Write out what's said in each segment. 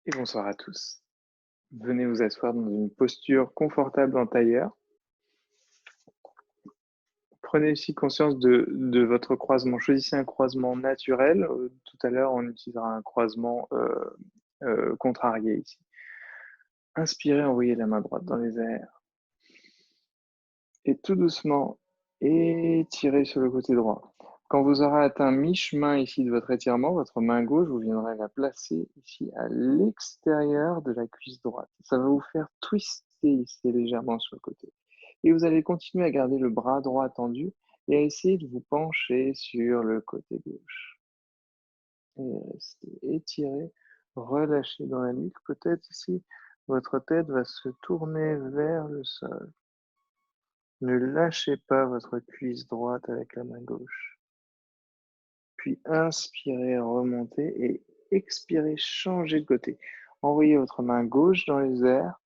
Et bonsoir à tous. Venez vous asseoir dans une posture confortable en tailleur. Prenez aussi conscience de votre croisement. Choisissez un croisement naturel. Tout à l'heure, on utilisera un croisement contrarié ici. Inspirez, envoyez la main droite dans les airs. Et tout doucement, étirez sur le côté droit. Quand vous aurez atteint mi-chemin ici de votre étirement, votre main gauche, vous viendrez la placer ici à l'extérieur de la cuisse droite. Ça va vous faire twister ici légèrement sur le côté. Et vous allez continuer à garder le bras droit tendu et à essayer de vous pencher sur le côté gauche. Et restez étiré, relâchez dans la nuque. Peut-être ici, votre tête va se tourner vers le sol. Ne lâchez pas votre cuisse droite avec la main gauche. Puis inspirez, remontez et expirez, changez de côté. Envoyez votre main gauche dans les airs.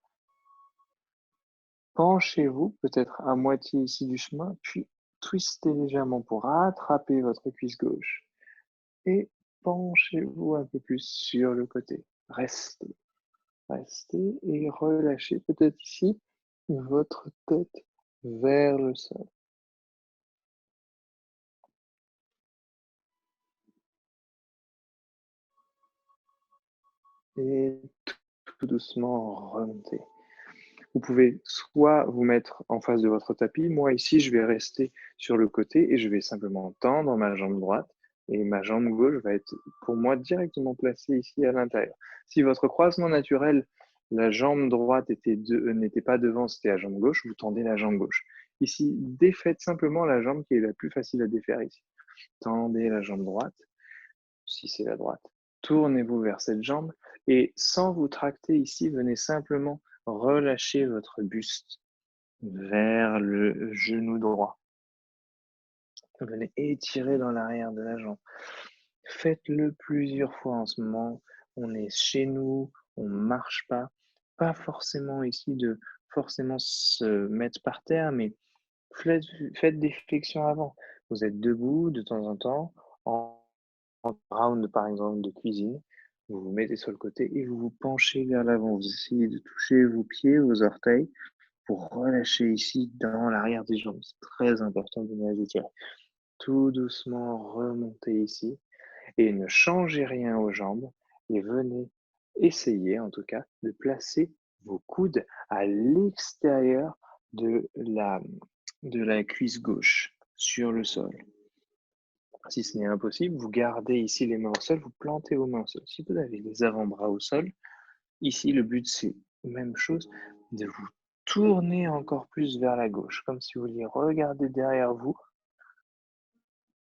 Penchez-vous, peut-être à moitié ici du chemin, puis twistez légèrement pour attraper votre cuisse gauche. Et penchez-vous un peu plus sur le côté. Restez, restez et relâchez peut-être ici votre tête vers le sol. Et tout doucement remonter. Vous pouvez soit vous mettre en face de votre tapis. Moi, ici, je vais rester sur le côté et je vais simplement tendre ma jambe droite et ma jambe gauche va être, pour moi, directement placée ici à l'intérieur. Si votre croisement naturel, la jambe droite n'était pas devant, c'était la jambe gauche, vous tendez la jambe gauche. Ici, défaites simplement la jambe qui est la plus facile à défaire ici. Tendez la jambe droite, si c'est la droite. Tournez-vous vers cette jambe et sans vous tracter ici, venez simplement relâcher votre buste vers le genou droit. Venez étirer dans l'arrière de la jambe. Faites-le plusieurs fois en ce moment. On est chez nous, on ne marche pas. Pas forcément ici de forcément se mettre par terre, mais faites des flexions avant. Vous êtes debout de temps en temps, en round par exemple de cuisine. Vous vous mettez sur le côté et vous vous penchez vers l'avant. Vous essayez de toucher vos pieds, vos orteils pour relâcher ici dans l'arrière des jambes. C'est très important de venir les étirer. Tout doucement, remontez ici et ne changez rien aux jambes et venez essayer en tout cas de placer vos coudes à l'extérieur de la cuisse gauche sur le sol. Si ce n'est impossible, vous gardez ici les mains au sol, vous plantez vos mains au sol. Si vous avez les avant-bras au sol, ici le but c'est même chose, de vous tourner encore plus vers la gauche, comme si vous vouliez regarder derrière vous,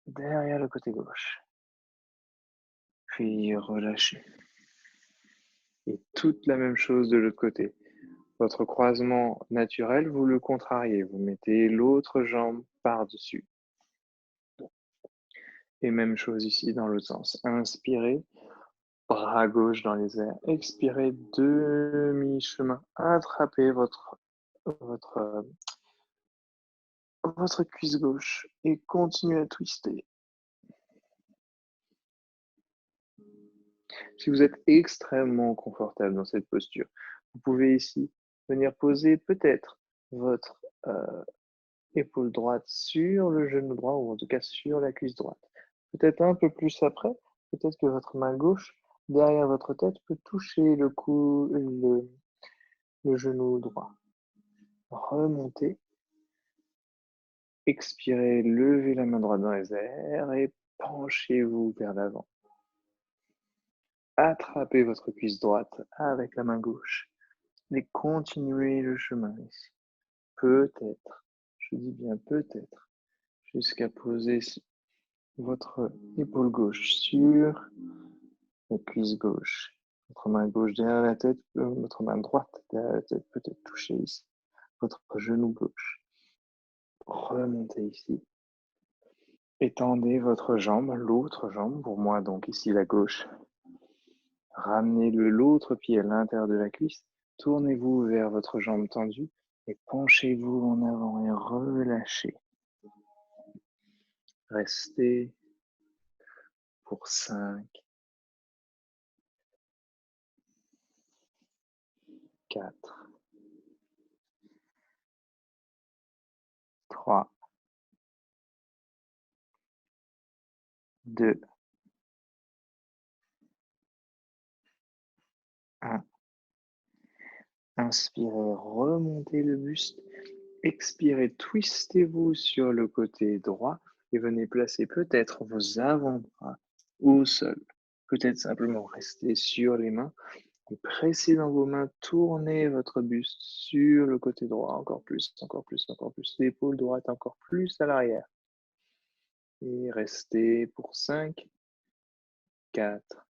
derrière le côté gauche. Puis relâchez. Et toute la même chose de l'autre côté. Votre croisement naturel, vous le contrariez. Vous mettez l'autre jambe par-dessus. Et même chose ici dans l'autre sens. Inspirez, bras gauche dans les airs. Expirez, demi-chemin. Attrapez votre cuisse gauche et continuez à twister. Si vous êtes extrêmement confortable dans cette posture, vous pouvez ici venir poser peut-être votre épaule droite sur le genou droit ou en tout cas sur la cuisse droite. Peut-être un peu plus après, peut-être que votre main gauche derrière votre tête peut toucher le genou droit. Remontez, expirez, levez la main droite dans les airs et penchez-vous vers l'avant. Attrapez votre cuisse droite avec la main gauche et continuez le chemin ici. Peut-être, je dis bien peut-être, jusqu'à poser votre épaule gauche sur la cuisse gauche. Votre main gauche derrière la tête, votre main droite derrière la tête, peut-être toucher ici. Votre genou gauche. Remontez ici. Étendez votre jambe, l'autre jambe, pour moi donc ici la gauche. Ramenez l'autre pied à l'intérieur de la cuisse. Tournez-vous vers votre jambe tendue et penchez-vous en avant et relâchez. Restez pour 5, 4, 3, 2, 1. Inspirez, remontez le buste. Expirez, twistez-vous sur le côté droit et venez placer peut-être vos avant-bras au sol. Peut-être simplement rester sur les mains. Et pressez dans vos mains, tournez votre buste sur le côté droit, encore plus, encore plus, encore plus. L'épaule droite encore plus à l'arrière. Et restez pour 5, 4,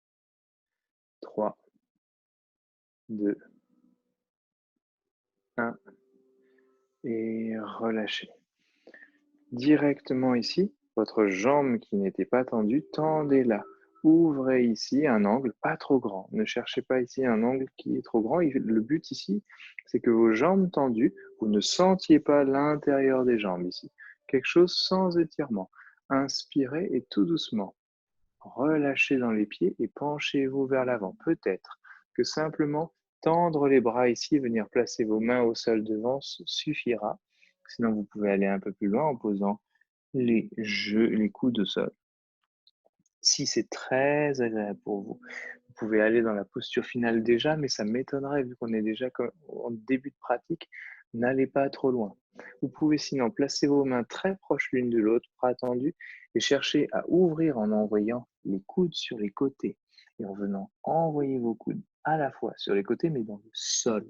3, 2, 1. Et relâchez. Directement ici, votre jambe qui n'était pas tendue, tendez-la. Ouvrez ici un angle pas trop grand. Ne cherchez pas ici un angle qui est trop grand. Le but ici, c'est que vos jambes tendues, vous ne sentiez pas l'intérieur des jambes ici. Quelque chose sans étirement. Inspirez et tout doucement, relâchez dans les pieds et penchez-vous vers l'avant. Peut-être que simplement tendre les bras ici, venir placer vos mains au sol devant suffira. Sinon, vous pouvez aller un peu plus loin en posant les coudes au sol. Si c'est très agréable pour vous, vous pouvez aller dans la posture finale déjà, mais ça m'étonnerait vu qu'on est déjà en début de pratique. N'allez pas trop loin. Vous pouvez sinon placer vos mains très proches l'une de l'autre, bras tendus, et chercher à ouvrir en envoyant les coudes sur les côtés et en venant envoyer vos coudes à la fois sur les côtés, mais dans le sol.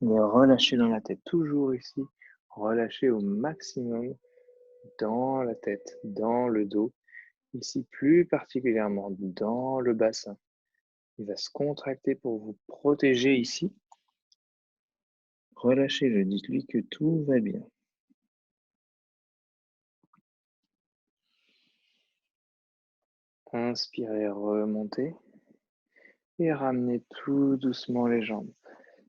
Et relâchez dans la tête, toujours ici. Relâchez au maximum dans la tête, dans le dos. Ici, plus particulièrement dans le bassin. Il va se contracter pour vous protéger ici. Relâchez-le, dites-lui que tout va bien. Inspirez, remontez. Et ramenez tout doucement les jambes.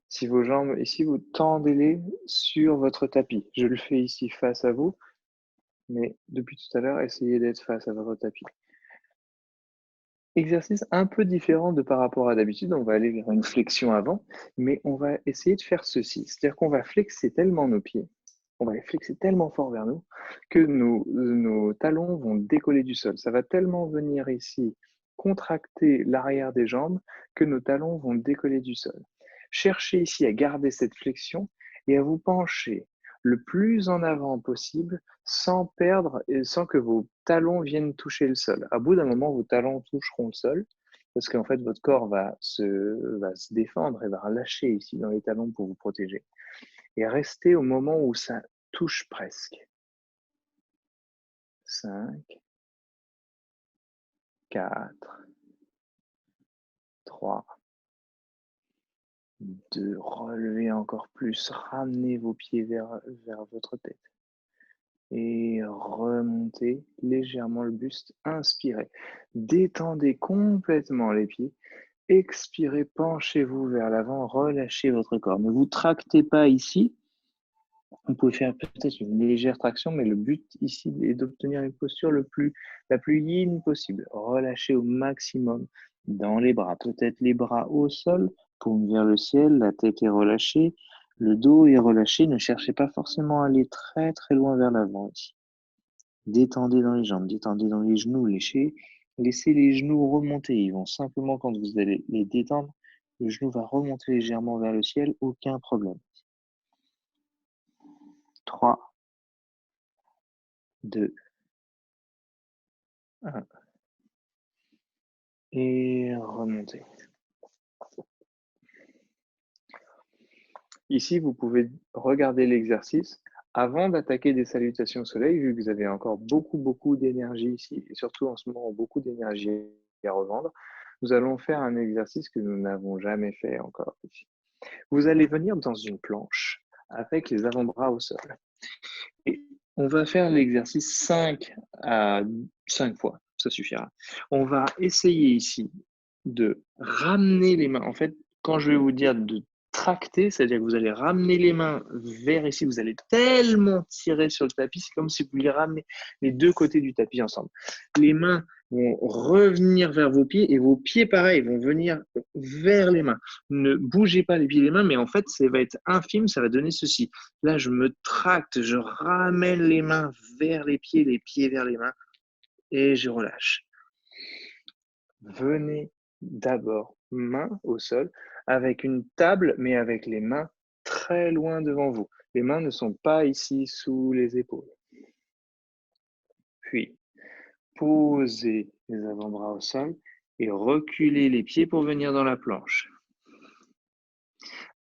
Si vos jambes, ici, vous tendez-les sur votre tapis. Je le fais ici face à vous, mais depuis tout à l'heure, essayez d'être face à votre tapis. Exercice un peu différent de par rapport à d'habitude, on va aller vers une flexion avant, mais on va essayer de faire ceci. C'est-à-dire qu'on va flexer tellement nos pieds, on va les flexer tellement fort vers nous, que nos talons vont décoller du sol. Ça va tellement venir ici contracter l'arrière des jambes que nos talons vont décoller du sol. Cherchez ici à garder cette flexion et à vous pencher le plus en avant possible sans perdre et sans que vos talons viennent toucher le sol. À bout d'un moment, vos talons toucheront le sol parce qu'en fait, votre corps va se défendre et va relâcher ici dans les talons pour vous protéger. Et restez au moment où ça touche presque. 5, 4, 3, 2, relevez encore plus, ramenez vos pieds vers votre tête. Et remontez légèrement le buste, inspirez. Détendez complètement les pieds. Expirez, penchez-vous vers l'avant, relâchez votre corps. Ne vous tractez pas ici. Vous pouvez faire peut-être une légère traction, mais le but ici est d'obtenir une posture la plus yin possible. Relâchez au maximum dans les bras. Peut-être les bras au sol, paume vers le ciel, la tête est relâchée, le dos est relâché. Ne cherchez pas forcément à aller très très loin vers l'avant ici. Détendez dans les jambes, détendez dans les genoux, laissez les genoux remonter. Ils vont simplement, quand vous allez les détendre, le genou va remonter légèrement vers le ciel, aucun problème. 3, 2, 1. Et remontez. Ici, vous pouvez regarder l'exercice avant d'attaquer des salutations au soleil, vu que vous avez encore beaucoup d'énergie ici, et surtout en ce moment, beaucoup d'énergie à revendre. Nous allons faire un exercice que nous n'avons jamais fait encore ici. Vous allez venir dans une planche avec les avant-bras au sol. Et on va faire l'exercice 5 à 5 fois, ça suffira. On va essayer ici de ramener les mains. En fait, quand je vais vous dire de tracter, c'est-à-dire que vous allez ramener les mains vers ici, vous allez tellement tirer sur le tapis, c'est comme si vous vouliez ramener les deux côtés du tapis ensemble. Les mains vont revenir vers vos pieds et vos pieds, pareil, vont venir vers les mains. Ne bougez pas les pieds et les mains, mais en fait, ça va être infime, ça va donner ceci. Là, je me tracte, je ramène les mains vers les pieds vers les mains et je relâche. Venez d'abord main au sol avec une table, mais avec les mains très loin devant vous. Les mains ne sont pas ici sous les épaules. Puis, posez les avant-bras au sol et reculez les pieds pour venir dans la planche.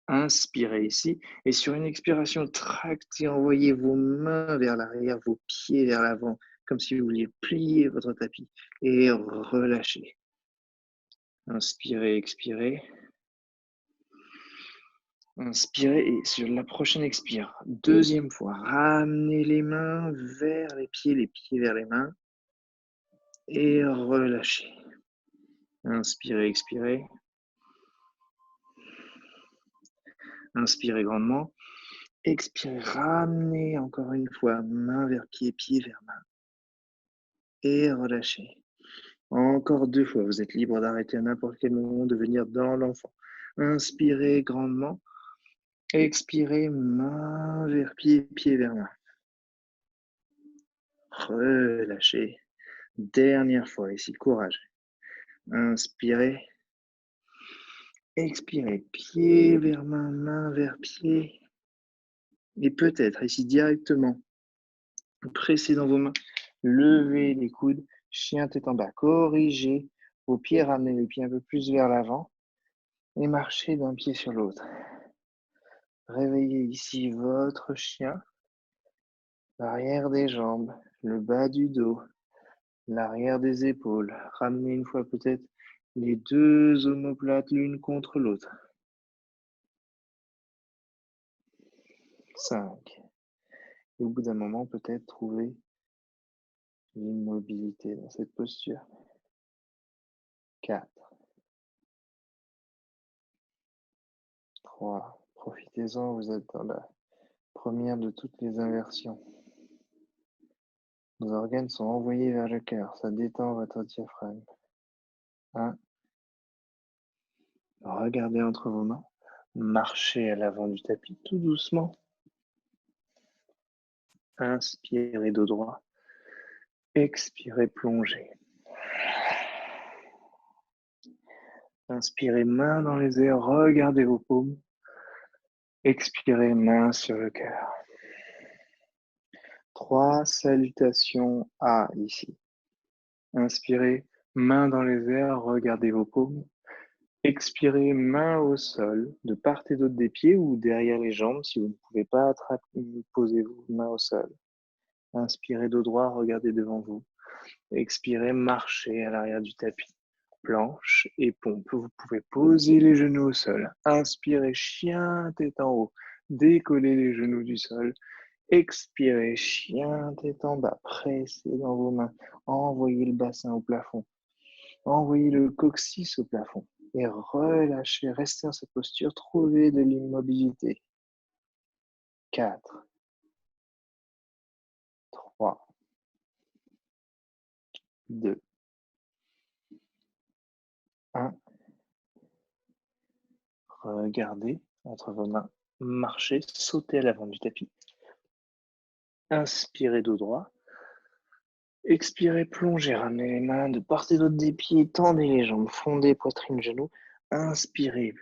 Inspirez ici et sur une expiration, tractez, envoyez vos mains vers l'arrière, vos pieds vers l'avant, comme si vous vouliez plier votre tapis et relâchez. Inspirez, expirez. Inspirez et sur la prochaine expire, deuxième fois, ramenez les mains vers les pieds vers les mains et relâchez. Inspirez, expirez. Inspirez grandement. Expirez, ramenez encore une fois, main vers pied vers main et relâchez. Encore 2 fois, vous êtes libre d'arrêter à n'importe quel moment, de venir dans l'enfant. Inspirez grandement. Expirez, main vers pied vers main. Relâchez. Dernière fois ici, courage. Inspirez. Expirez, pied vers main, main vers pied. Et peut-être ici directement, pressez dans vos mains, levez les coudes, chien tête en bas, corrigez vos pieds, ramenez les pieds un peu plus vers l'avant et marchez d'un pied sur l'autre. Réveillez ici votre chien, l'arrière des jambes, le bas du dos, l'arrière des épaules. Ramenez une fois peut-être les deux omoplates l'une contre l'autre. 5. Et au bout d'un moment, peut-être trouver l'immobilité dans cette posture. 4. 3. Profitez-en, vous êtes dans la première de toutes les inversions. Vos organes sont envoyés vers le cœur, ça détend votre diaphragme. 1. Regardez entre vos mains, marchez à l'avant du tapis tout doucement. Inspirez dos droit, expirez, plongez. Inspirez, main dans les airs, regardez vos paumes. Expirez, main sur le cœur. 3 salutations A ici. Inspirez, main dans les airs, regardez vos paumes. Expirez, main au sol, de part et d'autre des pieds ou derrière les jambes. Si vous ne pouvez pas posez vos mains au sol. Inspirez dos droit, regardez devant vous. Expirez, marchez à l'arrière du tapis. Planche et pompe. Vous pouvez poser les genoux au sol. Inspirez, chien tête en haut. Décollez les genoux du sol. Expirez, chien tête en bas. Pressez dans vos mains. Envoyez le bassin au plafond. Envoyez le coccyx au plafond. Et relâchez. Restez dans cette posture. Trouvez de l'immobilité. 4. 3. 2. 1. Regardez entre vos mains. Marchez. Sautez à l'avant du tapis. Inspirez dos droit. Expirez, plongez, ramenez les mains de part et d'autre des pieds, tendez les jambes, fondez poitrine, genoux. Inspirez,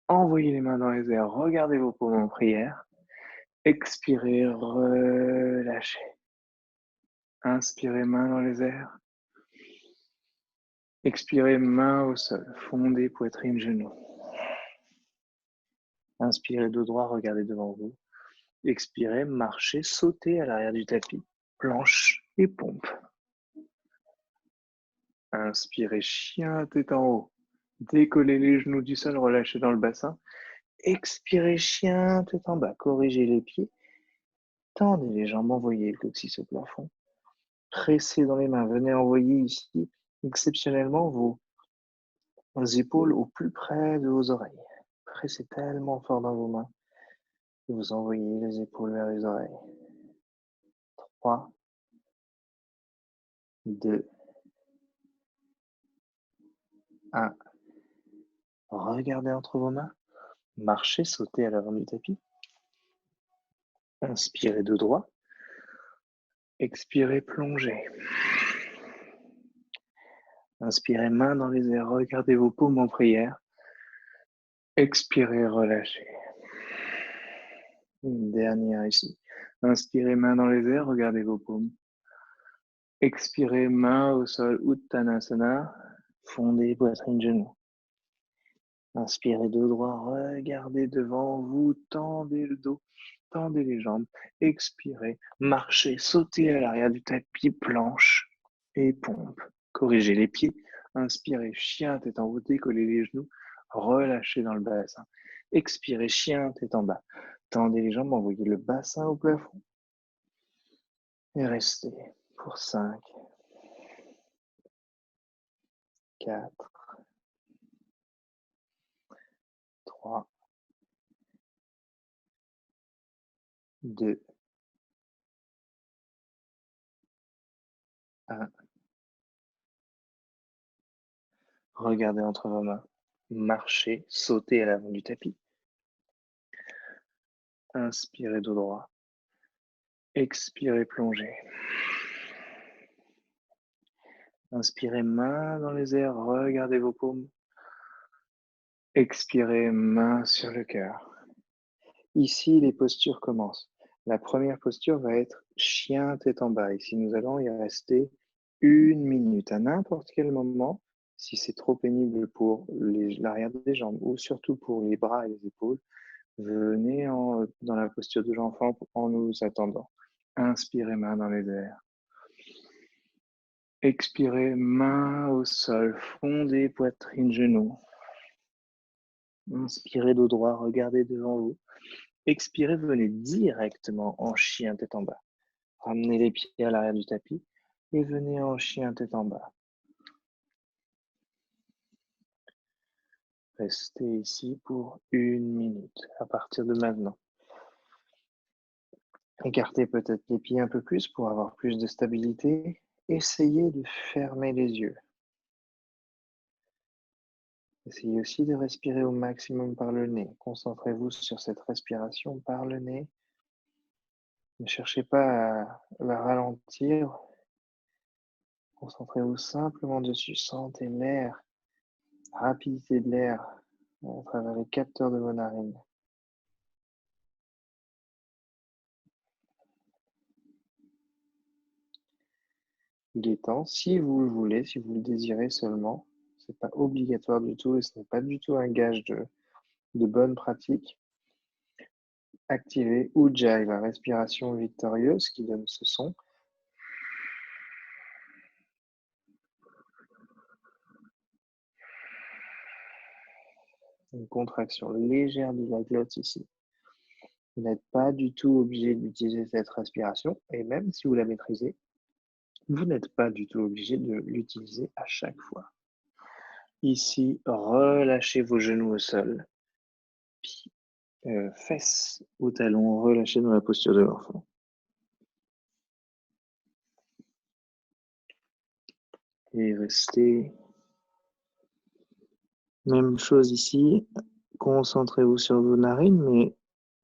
envoyez les mains dans les airs, regardez vos paumes en prière. Expirez, relâchez. Inspirez, main dans les airs. Expirez, main au sol, fondez poitrine, genoux. Inspirez, dos droit, regardez devant vous. Expirez, marchez, sautez à l'arrière du tapis, planche et pompe. Inspirez, chien tête en haut. Décollez les genoux du sol, relâchez dans le bassin. Expirez, chien, tête en bas. Corrigez les pieds. Tendez les jambes, envoyez le coccyx au plafond. Pressez dans les mains. Venez envoyer ici, exceptionnellement, vos épaules au plus près de vos oreilles. Pressez tellement fort dans vos mains que vous envoyez les épaules vers les oreilles. 3, 2, 1. Regardez entre vos mains. Marchez, sautez à l'avant du tapis. Inspirez de droit. Expirez, plongez. Inspirez, main dans les airs. Regardez vos paumes en prière. Expirez, relâchez. Une dernière ici. Inspirez, main dans les airs. Regardez vos paumes. Expirez, main au sol, Uttanasana. Fondez, poitrine, genoux. Inspirez de droit, regardez devant vous, tendez le dos, tendez les jambes. Expirez, marchez, sautez à l'arrière du tapis, planche et pompe. Corrigez les pieds. Inspirez, chien, tête en haut, décollez les genoux, relâchez dans le bassin. Expirez, chien, tête en bas. Tendez les jambes, envoyez le bassin au plafond. Et restez pour 5, 4, 3, 2, 1. Regardez entre vos mains. Marchez, sautez à l'avant du tapis. Inspirez dos droit. Expirez, plongez. Inspirez, main dans les airs, regardez vos paumes. Expirez, main sur le cœur. Ici, les postures commencent. La première posture va être chien tête en bas. Ici, nous allons y rester 1 minute. À n'importe quel moment, si c'est trop pénible pour l'arrière des jambes ou surtout pour les bras et les épaules, venez dans la posture de l'enfant en nous attendant. Inspirez, main dans les airs. Expirez, main au sol, fondez, poitrine, genoux. Inspirez dos droit, regardez devant vous. Expirez, venez directement en chien tête en bas. Ramenez les pieds à l'arrière du tapis et venez en chien tête en bas. Restez ici pour 1 minute à partir de maintenant. Écartez peut-être les pieds un peu plus pour avoir plus de stabilité. Essayez de fermer les yeux. Essayez aussi de respirer au maximum par le nez. Concentrez-vous sur cette respiration par le nez. Ne cherchez pas à la ralentir. Concentrez-vous simplement dessus. Sentez l'air, la rapidité de l'air à travers les capteurs de vos narines. Il est temps, si vous le voulez, si vous le désirez seulement, ce n'est pas obligatoire du tout et ce n'est pas du tout un gage de bonne pratique. Activez Ujjayi, la respiration victorieuse qui donne ce son. Une contraction légère de la glotte ici. Vous n'êtes pas du tout obligé d'utiliser cette respiration et même si vous la maîtrisez, vous n'êtes pas du tout obligé de l'utiliser à chaque fois. Ici, relâchez vos genoux au sol. Fesses au talon, relâchez dans la posture de l'enfant. Et restez. Même chose ici. Concentrez-vous sur vos narines, mais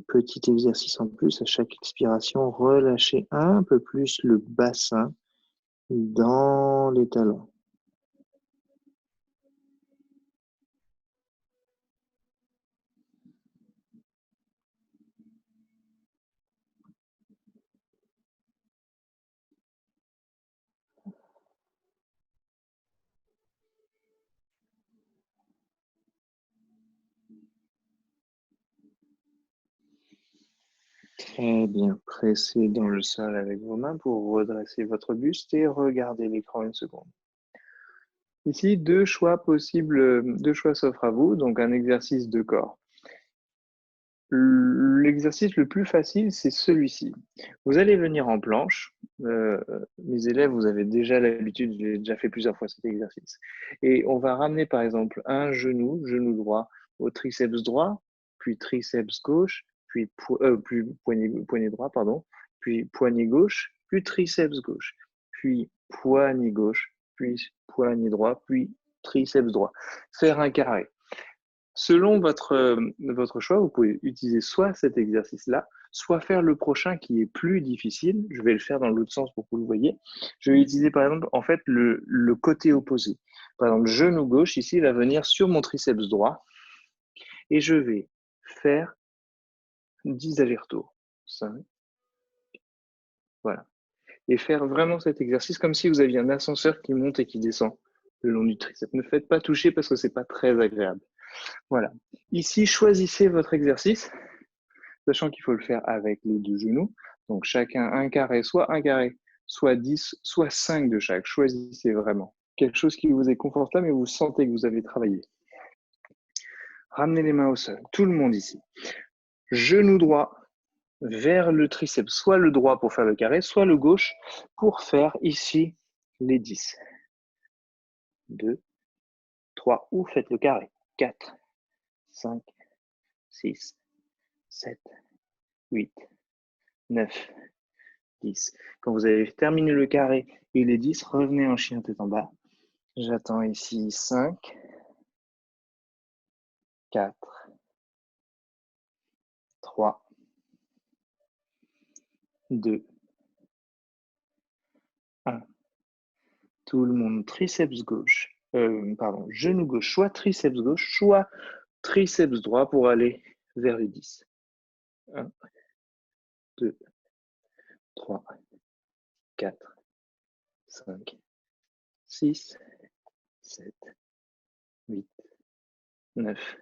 petit exercice en plus, à chaque expiration, relâchez un peu plus le bassin dans les talons. Très bien, pressez dans le sol avec vos mains pour redresser votre buste et regardez l'écran 1 seconde. Ici, deux choix possibles, deux choix s'offrent à vous, donc un exercice de corps. L'exercice le plus facile, c'est celui-ci. Vous allez venir en planche. Mes élèves, vous avez déjà l'habitude, j'ai déjà fait plusieurs fois cet exercice. Et on va ramener par exemple un genou, genou droit, au triceps droit, puis triceps gauche, puis poignet droit, pardon, puis poignet gauche, puis triceps gauche, puis poignet gauche, puis poignet droit, puis triceps droit. Faire un carré. Selon votre choix, vous pouvez utiliser soit cet exercice-là, soit faire le prochain qui est plus difficile. Je vais le faire dans l'autre sens pour que vous le voyez. Je vais utiliser par exemple en fait le côté opposé. Par exemple, genou gauche ici va venir sur mon triceps droit et je vais faire 10 allers-retours. 5, voilà. Et faire vraiment cet exercice comme si vous aviez un ascenseur qui monte et qui descend le long du triceps. Ne faites pas toucher parce que c'est pas très agréable. Voilà. Ici, choisissez votre exercice, sachant qu'il faut le faire avec les deux genoux. Donc chacun un carré, soit 10, soit 5 de chaque. Choisissez vraiment quelque chose qui vous est confortable et vous sentez que vous avez travaillé. Ramenez les mains au sol, tout le monde ici. Genou droit vers le triceps, soit le droit pour faire le carré, soit le gauche pour faire ici les 10. 2, 3, ou faites le carré. 4, 5, 6, 7, 8, 9, 10. Quand vous avez terminé le carré et les 10, revenez en chien tête en bas. J'attends ici 5, 4, 3, 2, 1. Tout le monde, triceps gauche, genou gauche, soit triceps gauche, soit triceps droit pour aller vers les 10. 1, 2, 3, 4, 5, 6, 7, 8, 9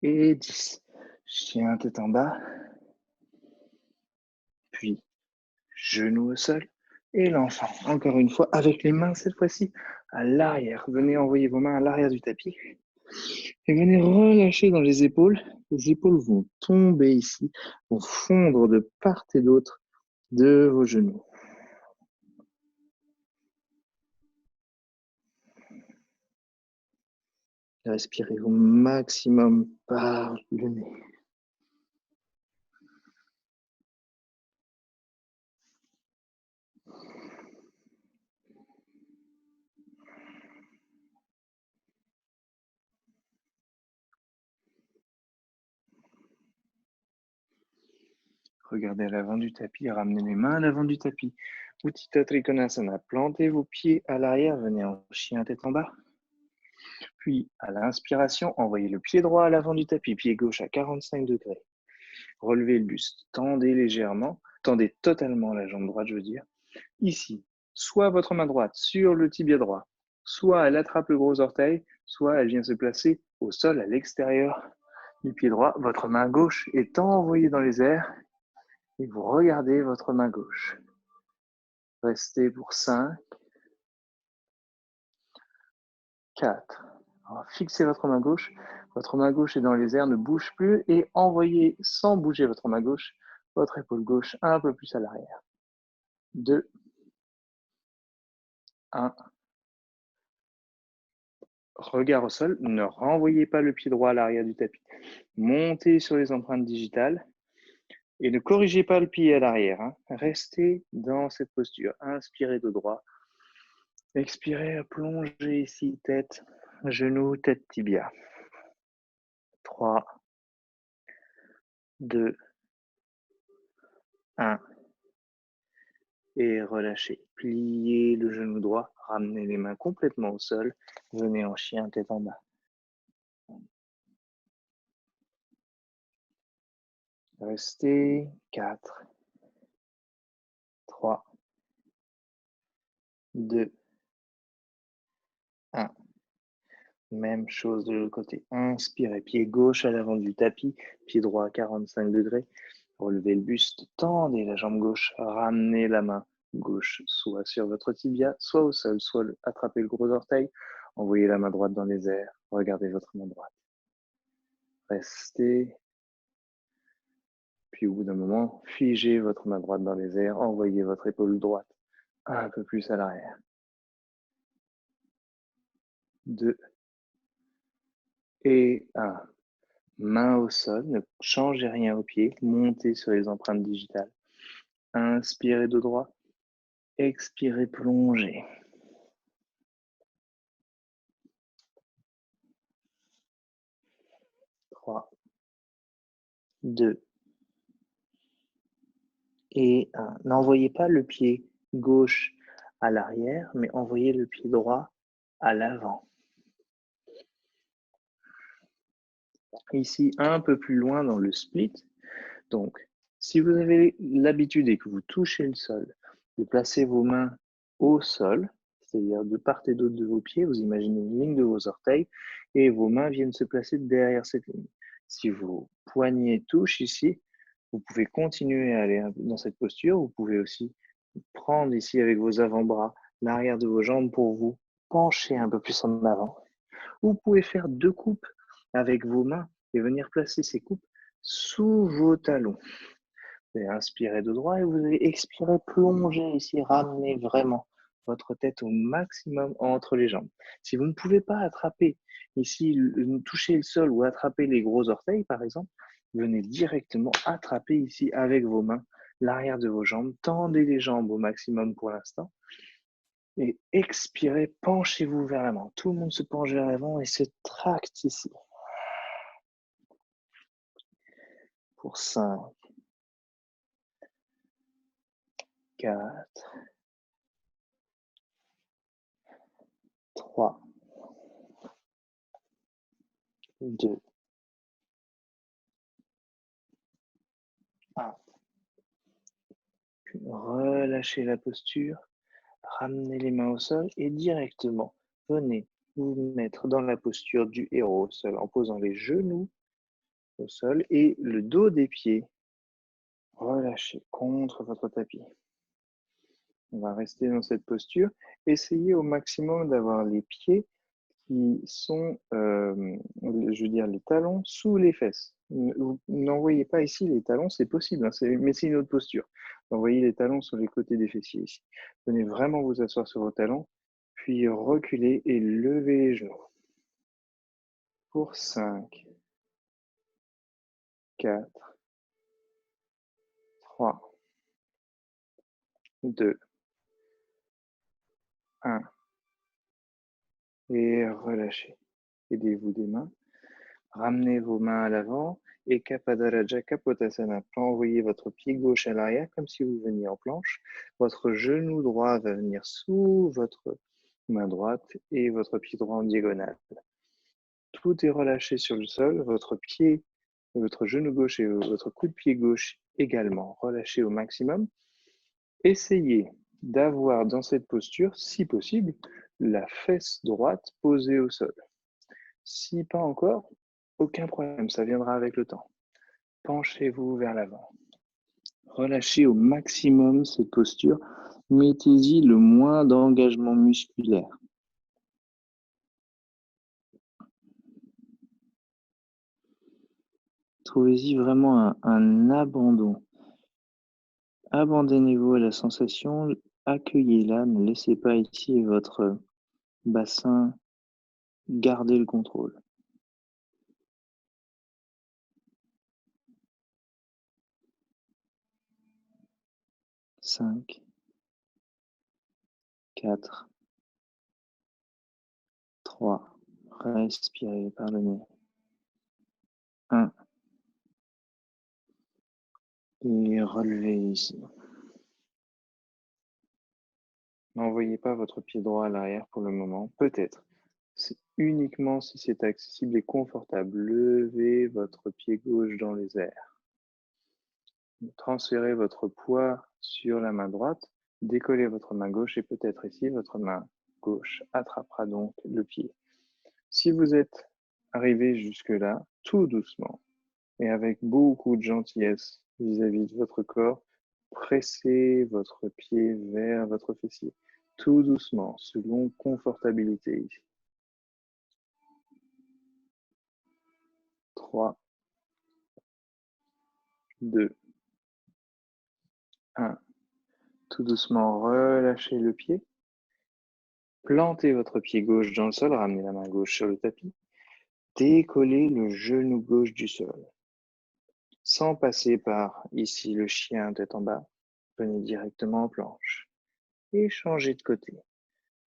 et 10. Chien tête en bas, puis genou au sol et l'enfant. Encore une fois, avec les mains cette fois-ci à l'arrière. Venez envoyer vos mains à l'arrière du tapis et venez relâcher dans les épaules. Les épaules vont tomber ici, vont fondre de part et d'autre de vos genoux. Respirez au maximum par le nez. Regardez à l'avant du tapis, ramenez les mains à l'avant du tapis. Utthita Trikonasana, plantez vos pieds à l'arrière, venez en chien tête en bas. Puis, à l'inspiration, envoyez le pied droit à l'avant du tapis, pied gauche à 45 degrés. Relevez le buste, tendez légèrement, tendez totalement la jambe droite, je veux dire. Ici, soit votre main droite sur le tibia droit, soit elle attrape le gros orteil, soit elle vient se placer au sol à l'extérieur du pied droit. Votre main gauche est envoyée dans les airs et vous regardez votre main gauche. Restez pour 5, 4. Alors, fixez votre main gauche. Votre main gauche est dans les airs, ne bouge plus et envoyez sans bouger votre main gauche, votre épaule gauche un peu plus à l'arrière. 2, 1. Regard au sol, ne renvoyez pas le pied droit à l'arrière du tapis. Montez sur les empreintes digitales et ne corrigez pas le pied à l'arrière. Restez dans cette posture. Inspirez de droit. Expirez, plongez ici, tête, genou, tête, tibia. 3, 2, 1. Et relâchez. Pliez le genou droit, ramenez les mains complètement au sol. Venez en chien, tête en bas. Restez. 4, 3, 2, 1. Même chose de l'autre côté. Inspirez, pied gauche à l'avant du tapis, pied droit à 45 degrés. Relevez le buste, tendez la jambe gauche, ramenez la main gauche, soit sur votre tibia, soit au sol, soit attrapez le gros orteil. Envoyez la main droite dans les airs. Regardez votre main droite. Restez. Puis au bout d'un moment, figez votre main droite dans les airs. Envoyez votre épaule droite un peu plus à l'arrière. 2 et 1. Main au sol, ne changez rien au pied. Montez sur les empreintes digitales. Inspirez dos droit. Expirez, plongez. 3, 2 et 1. N'envoyez pas le pied gauche à l'arrière, mais envoyez le pied droit à l'avant. Ici, un peu plus loin dans le split. Donc, si vous avez l'habitude et que vous touchez le sol, de placer vos mains au sol, c'est-à-dire de part et d'autre de vos pieds, vous imaginez une ligne de vos orteils et vos mains viennent se placer derrière cette ligne. Si vos poignets touchent ici, vous pouvez continuer à aller dans cette posture. Vous pouvez aussi prendre ici avec vos avant-bras l'arrière de vos jambes pour vous pencher un peu plus en avant. Vous pouvez faire 2 coupes avec vos mains et venir placer ces coupes sous vos talons. Vous allez inspirer de droit et vous allez expirer, plonger ici, ramener vraiment votre tête au maximum entre les jambes. Si vous ne pouvez pas attraper ici, toucher le sol ou attraper les gros orteils par exemple, venez directement attraper ici avec vos mains l'arrière de vos jambes. Tendez les jambes au maximum pour l'instant. Et expirez, penchez-vous vers l'avant. Tout le monde se penche vers l'avant et se tracte ici. Pour 5, 4, 3, 2, 1. Relâchez la posture, ramenez les mains au sol et directement, venez vous mettre dans la posture du héros au sol en posant les genoux au sol et le dos des pieds relâché contre votre tapis. On va rester dans cette posture. Essayez au maximum d'avoir les pieds qui sont, je veux dire, les talons sous les fesses. N'envoyez pas ici les talons, c'est possible, hein, mais c'est une autre posture. Envoyez les talons sur les côtés des fessiers ici. Venez vraiment vous asseoir sur vos talons, puis reculez et levez les genoux. Pour 5, 4, 3, 2, 1. Et relâchez. Aidez-vous des mains. Ramenez vos mains à l'avant et Kapadaraja Kapotasana. Envoyez votre pied gauche à l'arrière comme si vous veniez en planche. Votre genou droit va venir sous votre main droite et votre pied droit en diagonale. Tout est relâché sur le sol. Votre pied, votre genou gauche et votre coup de pied gauche également relâchés au maximum. Essayez d'avoir dans cette posture, si possible, la fesse droite posée au sol. Si pas encore, aucun problème, ça viendra avec le temps. Penchez-vous vers l'avant. Relâchez au maximum cette posture. Mettez-y le moins d'engagement musculaire. Trouvez-y vraiment un abandon. Abandonnez-vous à la sensation, accueillez-la, ne laissez pas ici votre bassin garder le contrôle. 5, 4, 3, respirez par le nez. 1, et relevez ici. N'envoyez pas votre pied droit à l'arrière pour le moment, peut-être. C'est uniquement si c'est accessible et confortable. Levez votre pied gauche dans les airs. Transférez votre poids sur la main droite, décollez votre main gauche et peut-être ici votre main gauche attrapera donc le pied. Si vous êtes arrivé jusque-là, tout doucement et avec beaucoup de gentillesse vis-à-vis de votre corps, pressez votre pied vers votre fessier, tout doucement, selon confortabilité ici. 3, 2, 1. Tout doucement, relâchez le pied. Plantez votre pied gauche dans le sol, ramenez la main gauche sur le tapis. Décollez le genou gauche du sol. Sans passer par ici le chien tête en bas, venez directement en planche. Et changez de côté.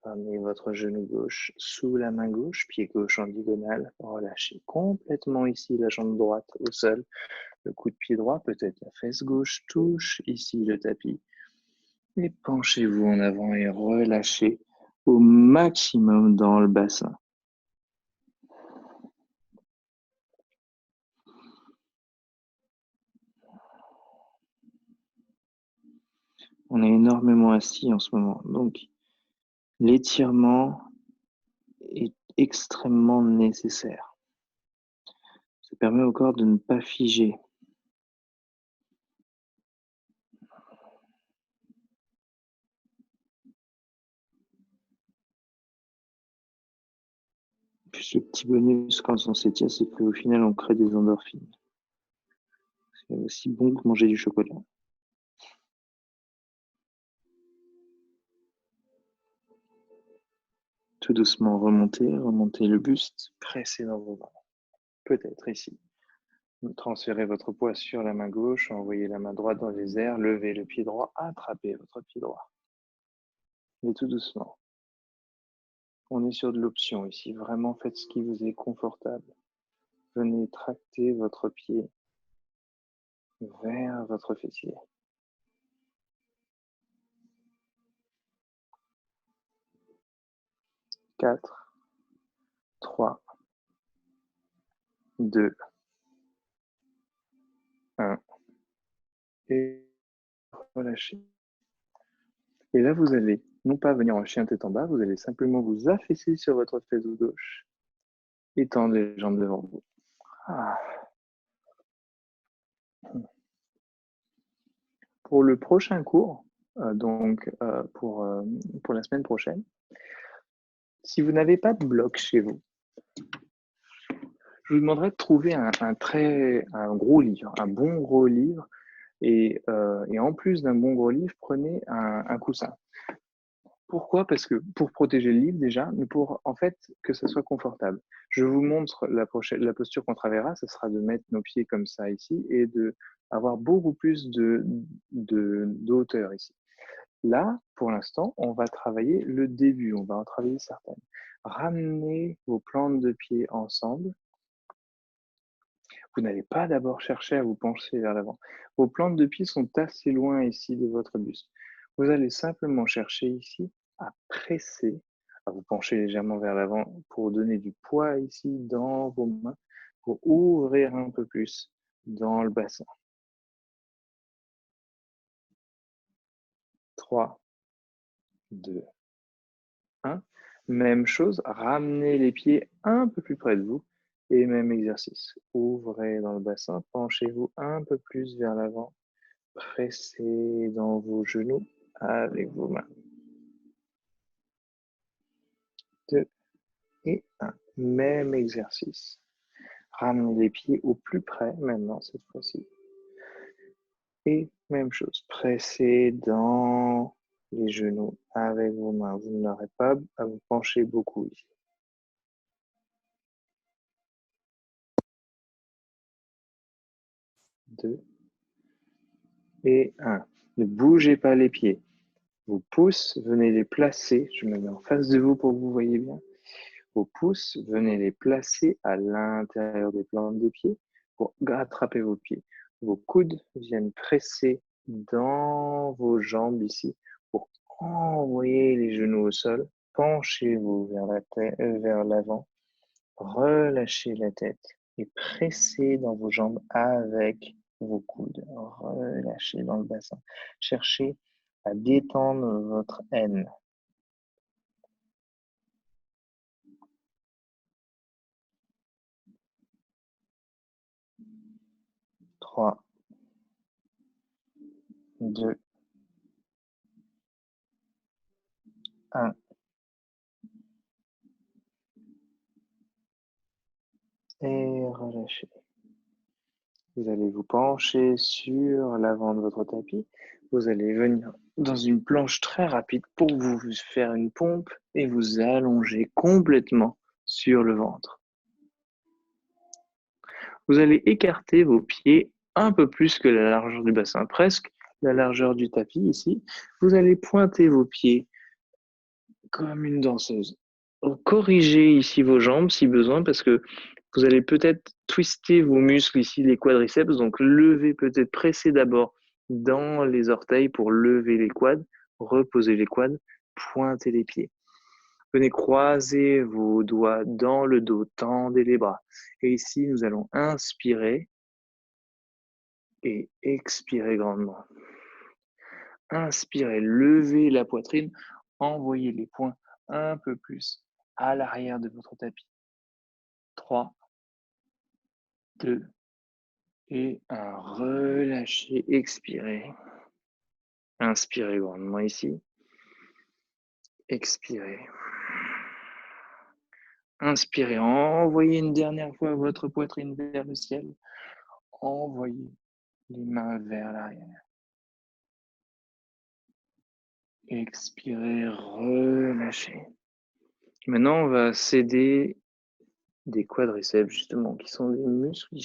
Ramenez votre genou gauche sous la main gauche, pied gauche en diagonale. Relâchez complètement ici la jambe droite au sol. Le coup de pied droit, peut-être la fesse gauche, touche ici le tapis. Et penchez-vous en avant et relâchez au maximum dans le bassin. On est énormément assis en ce moment, donc l'étirement est extrêmement nécessaire. Ça permet au corps de ne pas figer. Puis le petit bonus quand on s'étire, c'est qu'au final, on crée des endorphines. C'est aussi bon que manger du chocolat. Tout doucement, remontez le buste, pressez dans vos bras. Peut-être ici. Transférez votre poids sur la main gauche, envoyez la main droite dans les airs, levez le pied droit, attrapez votre pied droit. Et tout doucement. On est sur de l'option ici. Vraiment, faites ce qui vous est confortable. Venez tracter votre pied vers votre fessier. 4, 3, 2, 1. Et relâchez. Et là, vous allez non pas venir en chien tête en bas, vous allez simplement vous affaisser sur votre fesse gauche et tendre les jambes devant vous. Ah. Pour le prochain cours, pour la semaine prochaine, si vous n'avez pas de bloc chez vous, je vous demanderai de trouver un gros livre, un bon gros livre, et en plus d'un bon gros livre, prenez un coussin. Pourquoi? Parce que pour protéger le livre déjà, mais pour en fait que ça soit confortable. Je vous montre la posture qu'on travaillera, ce sera de mettre nos pieds comme ça ici et de avoir beaucoup plus de hauteur ici. Là, pour l'instant, on va travailler le début, on va en travailler certaines. Ramenez vos plantes de pied ensemble. Vous n'allez pas d'abord chercher à vous pencher vers l'avant. Vos plantes de pied sont assez loin ici de votre buste. Vous allez simplement chercher ici à presser, à vous pencher légèrement vers l'avant pour donner du poids ici dans vos mains, pour ouvrir un peu plus dans le bassin. 3, 2, 1. Même chose, ramenez les pieds un peu plus près de vous et même exercice. Ouvrez dans le bassin, penchez-vous un peu plus vers l'avant, pressez dans vos genoux avec vos mains. 2 et 1. Même exercice. Ramenez les pieds au plus près maintenant cette fois-ci. Et même chose, pressez dans les genoux avec vos mains. Vous n'aurez pas à vous pencher beaucoup ici. 2 et 1. Ne bougez pas les pieds. Vos pouces, venez les placer. Je me mets en face de vous pour que vous voyez bien. Vos pouces, venez les placer à l'intérieur des plantes des pieds pour attraper vos pieds. Vos coudes viennent presser dans vos jambes ici pour envoyer les genoux au sol. Penchez-vous vers l'avant. Relâchez la tête et pressez dans vos jambes avec vos coudes. Relâchez dans le bassin. Cherchez à détendre votre haine. 3, 2, 1. et relâchez. Vous allez vous pencher sur l'avant de votre tapis. Vous allez venir dans une planche très rapide pour vous faire une pompe et vous allonger complètement sur le ventre. Vous allez écarter vos pieds un peu plus que la largeur du bassin, presque la largeur du tapis ici. Vous allez pointer vos pieds comme une danseuse. Corrigez ici vos jambes si besoin parce que vous allez peut-être twister vos muscles ici, les quadriceps. Donc levez peut-être, pressez d'abord dans les orteils pour lever les quads, reposez les quads, pointez les pieds. Venez croiser vos doigts dans le dos, tendez les bras. Et ici, nous allons inspirer et expirer grandement. Inspirez, levez la poitrine, envoyez les poings un peu plus à l'arrière de votre tapis. 3, 2 et 1. Relâchez, expirez. Inspirez grandement ici. Expirez. Inspirez, envoyez une dernière fois votre poitrine vers le ciel. Envoyez les mains vers l'arrière. Expirez, relâchez. Maintenant, on va s'aider des quadriceps, justement, qui sont des muscles qui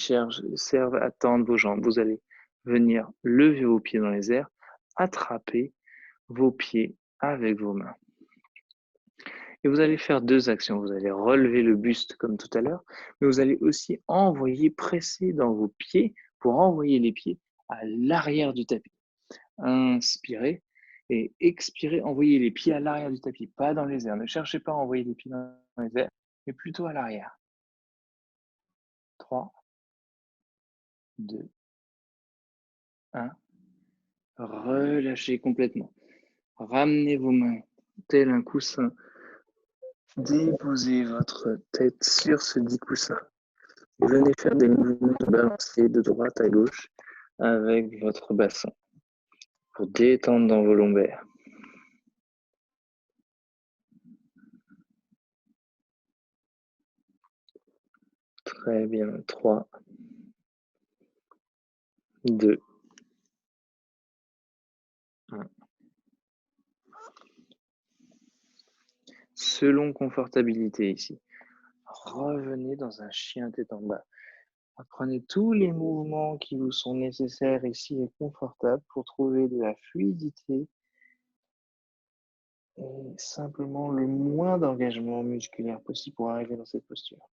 servent à tendre vos jambes. Vous allez venir lever vos pieds dans les airs, attraper vos pieds avec vos mains. Et vous allez faire deux actions. Vous allez relever le buste comme tout à l'heure, mais vous allez aussi envoyer, presser dans vos pieds pour envoyer les pieds à l'arrière du tapis. Inspirez et expirez, envoyez les pieds à l'arrière du tapis, pas dans les airs. Ne cherchez pas à envoyer les pieds dans les airs, mais plutôt à l'arrière. 3, 2, 1. Relâchez complètement. Ramenez vos mains tel un coussin. Déposez votre tête sur ce dit coussin. Venez faire des mouvements de balancier de droite à gauche avec votre bassin pour détendre dans vos lombaires. Très bien. 3, 2, 1. Selon confortabilité ici. Revenez dans un chien tête en bas. Apprenez tous les mouvements qui vous sont nécessaires ici et confortables pour trouver de la fluidité et simplement le moins d'engagement musculaire possible pour arriver dans cette posture.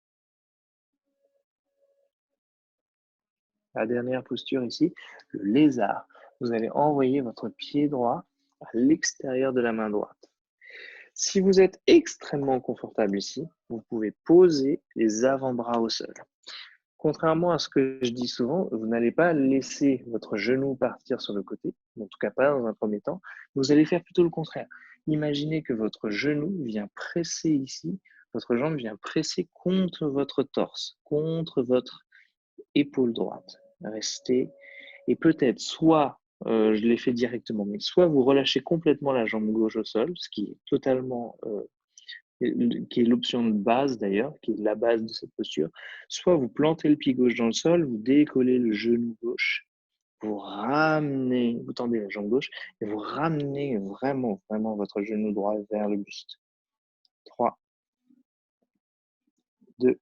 La dernière posture ici, le lézard. Vous allez envoyer votre pied droit à l'extérieur de la main droite. Si vous êtes extrêmement confortable ici, vous pouvez poser les avant-bras au sol. Contrairement à ce que je dis souvent, vous n'allez pas laisser votre genou partir sur le côté, en tout cas pas dans un premier temps, vous allez faire plutôt le contraire. Imaginez que votre genou vient presser ici, votre jambe vient presser contre votre torse, contre votre épaule droite. Restez, et peut-être soit, je l'ai fait directement, mais soit vous relâchez complètement la jambe gauche au sol, ce qui est totalement qui est l'option de base d'ailleurs, qui est la base de cette posture, soit vous plantez le pied gauche dans le sol, vous décollez le genou gauche, vous ramenez, vous tendez la jambe gauche et vous ramenez vraiment, vraiment votre genou droit vers le buste. 3, 2,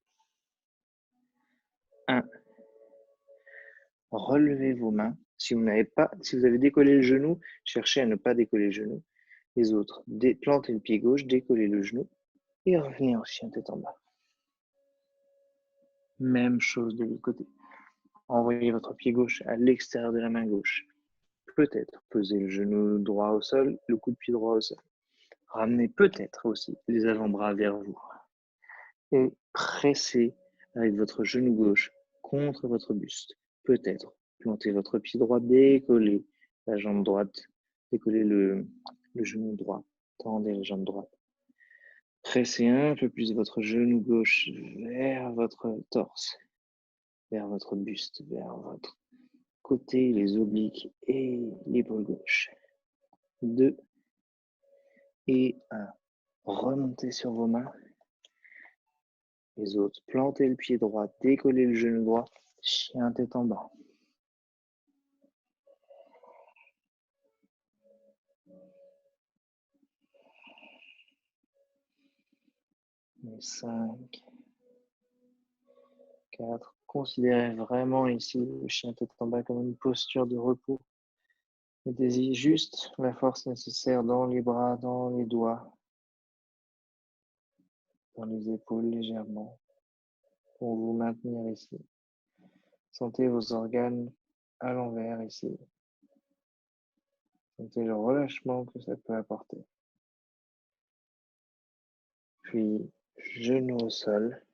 1. Relevez vos mains. Si vous avez décollé le genou, cherchez à ne pas décoller le genou. Les autres, plantez le pied gauche, décollez le genou et revenez en chien tête en bas. Même chose de l'autre côté. Envoyez votre pied gauche à l'extérieur de la main gauche. Peut-être posez le genou droit au sol, le coup de pied droit au sol. Ramenez peut-être aussi les avant-bras vers vous. Et pressez avec votre genou gauche contre votre buste. Peut-être plantez votre pied droit, décollez la jambe droite, décollez le genou droit, tendez la jambe droite. Pressez un peu plus votre genou gauche vers votre torse, vers votre buste, vers votre côté, les obliques et l'épaule gauche. 2 et 1. Remontez sur vos mains Les autres, plantez le pied droit, décollez le genou droit, chien tête en bas. Et 5, 4. Considérez vraiment ici le chien tête en bas comme une posture de repos. Mettez-y juste la force nécessaire dans les bras, dans les doigts, dans les épaules légèrement, pour vous maintenir ici. Sentez vos organes à l'envers ici. Sentez le relâchement que ça peut apporter. Puis, genoux au sol.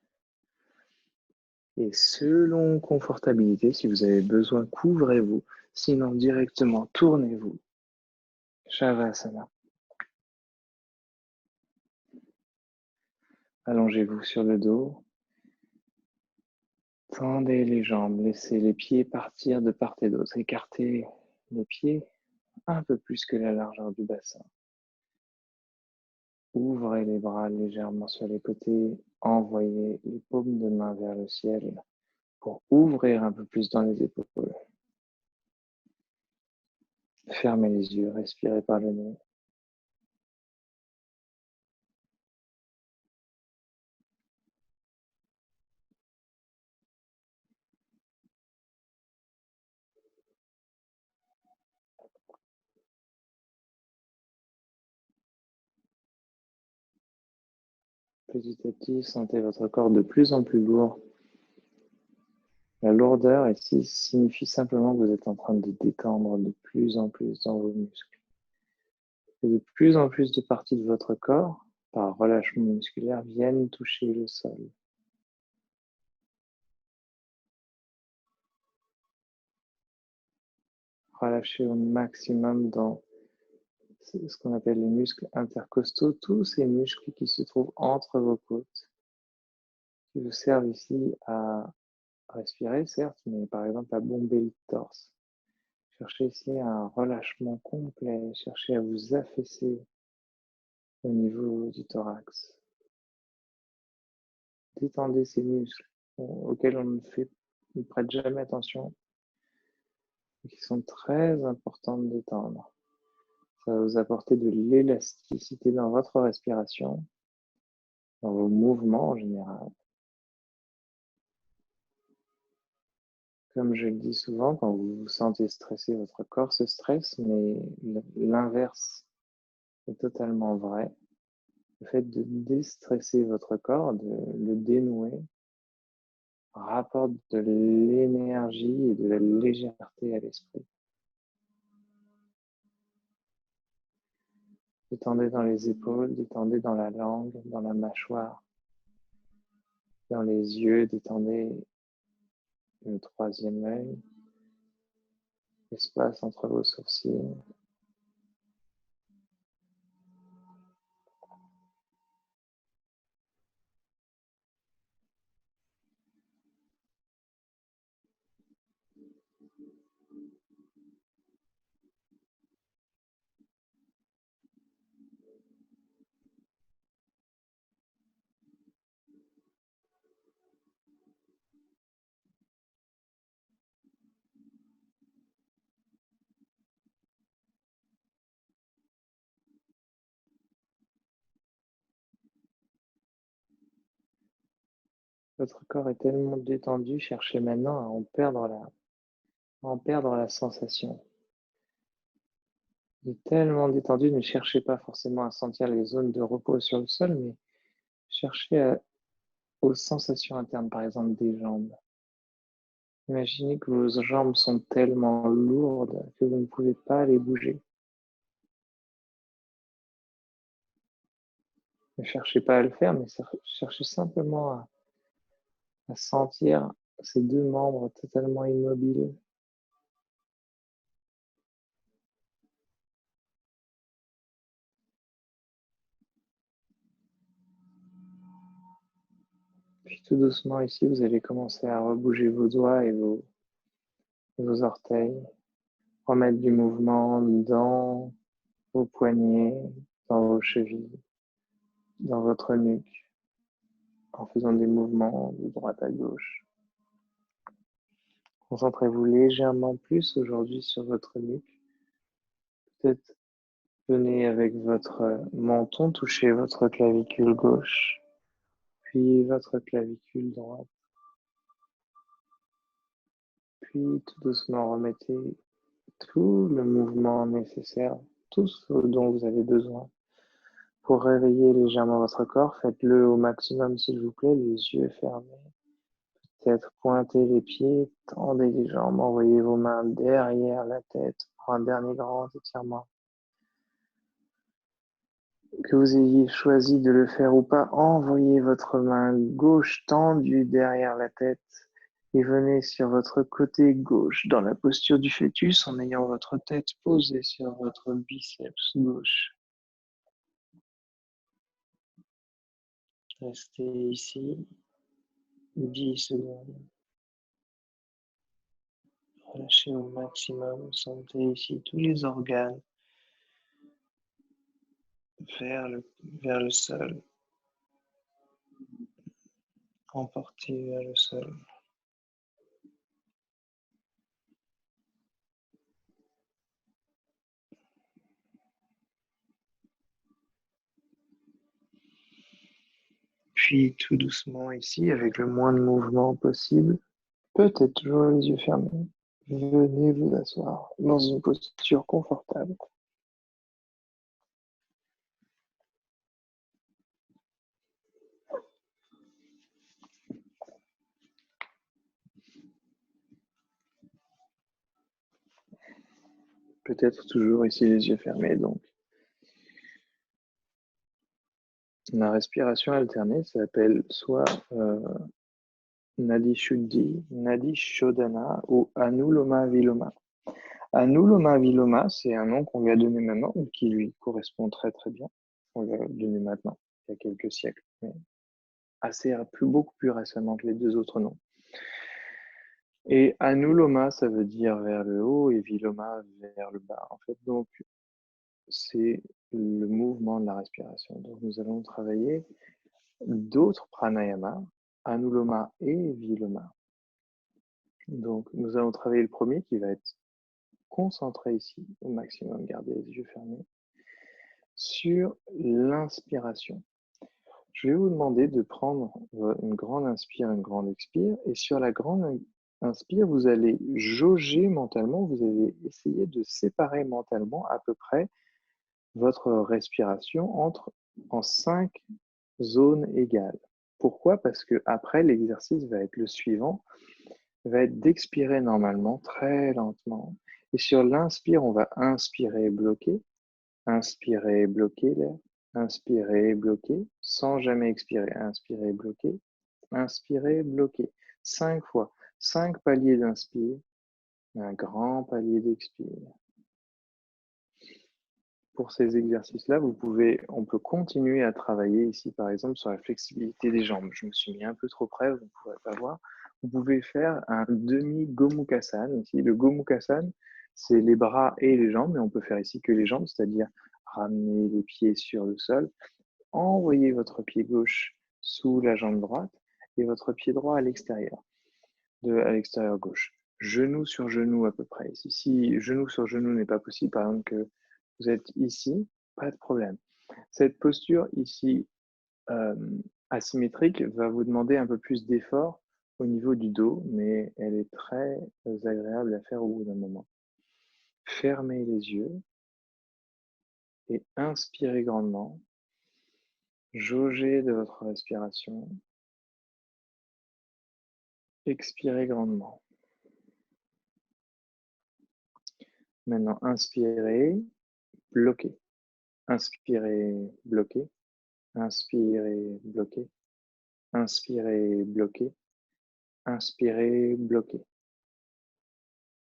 Et selon confortabilité, si vous avez besoin, couvrez-vous. Sinon, directement, tournez-vous. Shavasana. Allongez-vous sur le dos. Tendez les jambes. Laissez les pieds partir de part et d'autre. Écartez les pieds un peu plus que la largeur du bassin. Ouvrez les bras légèrement sur les côtés. Envoyez les paumes de main vers le ciel pour ouvrir un peu plus dans les épaules. Fermez les yeux, respirez par le nez. Petit à petit, sentez votre corps de plus en plus lourd. La lourdeur ici signifie simplement que vous êtes en train de détendre de plus en plus dans vos muscles. Et de plus en plus de parties de votre corps, par relâchement musculaire, viennent toucher le sol. Relâchez au maximum dans ce qu'on appelle les muscles intercostaux, tous ces muscles qui se trouvent entre vos côtes, qui vous servent ici à respirer, certes, mais par exemple à bomber le torse. Cherchez ici un relâchement complet, cherchez à vous affaisser au niveau du thorax. Détendez ces muscles auxquels on ne prête jamais attention et qui sont très importants de détendre. Ça va vous apporter de l'élasticité dans votre respiration, dans vos mouvements en général. Comme je le dis souvent, quand vous vous sentez stressé, votre corps se stresse, mais l'inverse est totalement vrai. Le fait de déstresser votre corps, de le dénouer, rapporte de l'énergie et de la légèreté à l'esprit. Détendez dans les épaules, détendez dans la langue, dans la mâchoire, dans les yeux, détendez le troisième œil, l'espace entre vos sourcils. Votre corps est tellement détendu, cherchez maintenant à en perdre la sensation. Il est tellement détendu, ne cherchez pas forcément à sentir les zones de repos sur le sol, mais cherchez aux sensations internes, par exemple des jambes. Imaginez que vos jambes sont tellement lourdes que vous ne pouvez pas les bouger. Ne cherchez pas à le faire, mais cherchez simplement à sentir ces deux membres totalement immobiles. Puis tout doucement ici, vous allez commencer à rebouger vos doigts et vos orteils, remettre du mouvement dans vos poignets, dans vos chevilles, dans votre nuque, en faisant des mouvements de droite à gauche. Concentrez-vous légèrement plus aujourd'hui sur votre nuque. Peut-être venez avec votre menton toucher votre clavicule gauche, puis votre clavicule droite. Puis tout doucement remettez tout le mouvement nécessaire, tout ce dont vous avez besoin pour réveiller légèrement votre corps. Faites-le au maximum s'il vous plaît, les yeux fermés. Peut-être pointez les pieds, tendez les jambes, envoyez vos mains derrière la tête pour un dernier grand étirement. Que vous ayez choisi de le faire ou pas, envoyez votre main gauche tendue derrière la tête et venez sur votre côté gauche dans la posture du fœtus en ayant votre tête posée sur votre biceps gauche. Restez ici 10 secondes. Relâchez au maximum, sentez ici tous les organes vers le sol, emportés vers le sol. Puis tout doucement ici, avec le moins de mouvement possible, peut-être toujours les yeux fermés, venez vous asseoir dans une posture confortable. Peut-être toujours ici les yeux fermés, donc. La respiration alternée s'appelle soit Nadi Shuddhi, Nadi Shodhana ou Anuloma Viloma. Anuloma Viloma, c'est un nom qu'on lui a donné maintenant, qui lui correspond très très bien. On lui a donné maintenant, il y a quelques siècles, mais beaucoup plus récemment que les deux autres noms. Et Anuloma, ça veut dire vers le haut et Viloma vers le bas. En fait, donc, c'est le mouvement de la respiration. Donc, nous allons travailler d'autres pranayamas, Anuloma et Viloma. Donc, nous allons travailler le premier qui va être concentré ici au maximum, gardez les yeux fermés, sur l'inspiration. Je vais vous demander de prendre une grande inspire, une grande expire, et sur la grande inspire, vous allez jauger mentalement, vous allez essayer de séparer mentalement à peu près votre respiration en 5 zones égales. Pourquoi? Parce que après l'exercice va être le suivant, va être d'expirer normalement, très lentement. Et sur l'inspire, on va inspirer, bloquer l'air, inspirer, bloquer, sans jamais expirer, inspirer, bloquer. 5 fois, 5 paliers d'inspire, un grand palier d'expire. Pour ces exercices-là, on peut continuer à travailler ici, par exemple, sur la flexibilité des jambes. Je me suis mis un peu trop près, vous ne pourrez pas voir. Vous pouvez faire un demi-Gomukhasana. Ici, le Gomukhasana, c'est les bras et les jambes, mais on peut faire ici que les jambes, c'est-à-dire ramener les pieds sur le sol, envoyer votre pied gauche sous la jambe droite et votre pied droit à l'extérieur gauche. Genou sur genou à peu près. Ici, si genou sur genou n'est pas possible, par exemple que vous êtes ici, pas de problème. Cette posture ici asymétrique va vous demander un peu plus d'effort au niveau du dos, mais elle est très agréable à faire au bout d'un moment. Fermez les yeux et inspirez grandement. Jaugez de votre respiration. Expirez grandement. Maintenant, inspirez, bloquez. Inspirez, bloquez. Inspirez, bloquez. Inspirez, bloquez. Inspirez, bloquez.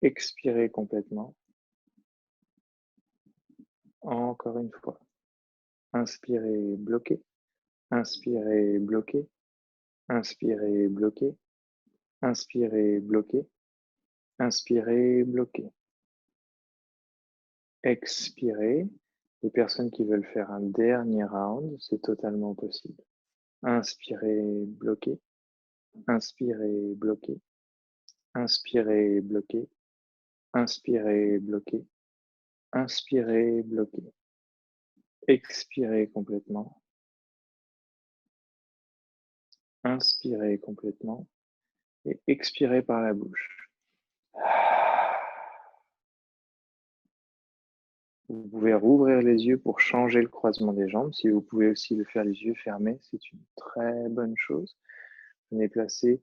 Expirez complètement. Encore une fois. Inspirez, bloquez. Inspirez, bloquez. Inspirez, bloquez. Inspirez, bloquez. Inspirez, bloquez. Expirez. Les personnes qui veulent faire un dernier round, c'est totalement possible. Inspirez, bloquez. Inspirez, bloquez. Inspirez, bloquez. Inspirez, bloquez. Inspirez, bloquez. Expirez complètement. Inspirez complètement et expirez par la bouche. Vous pouvez rouvrir les yeux pour changer le croisement des jambes. Si vous pouvez aussi le faire les yeux fermés, c'est une très bonne chose. Venez placer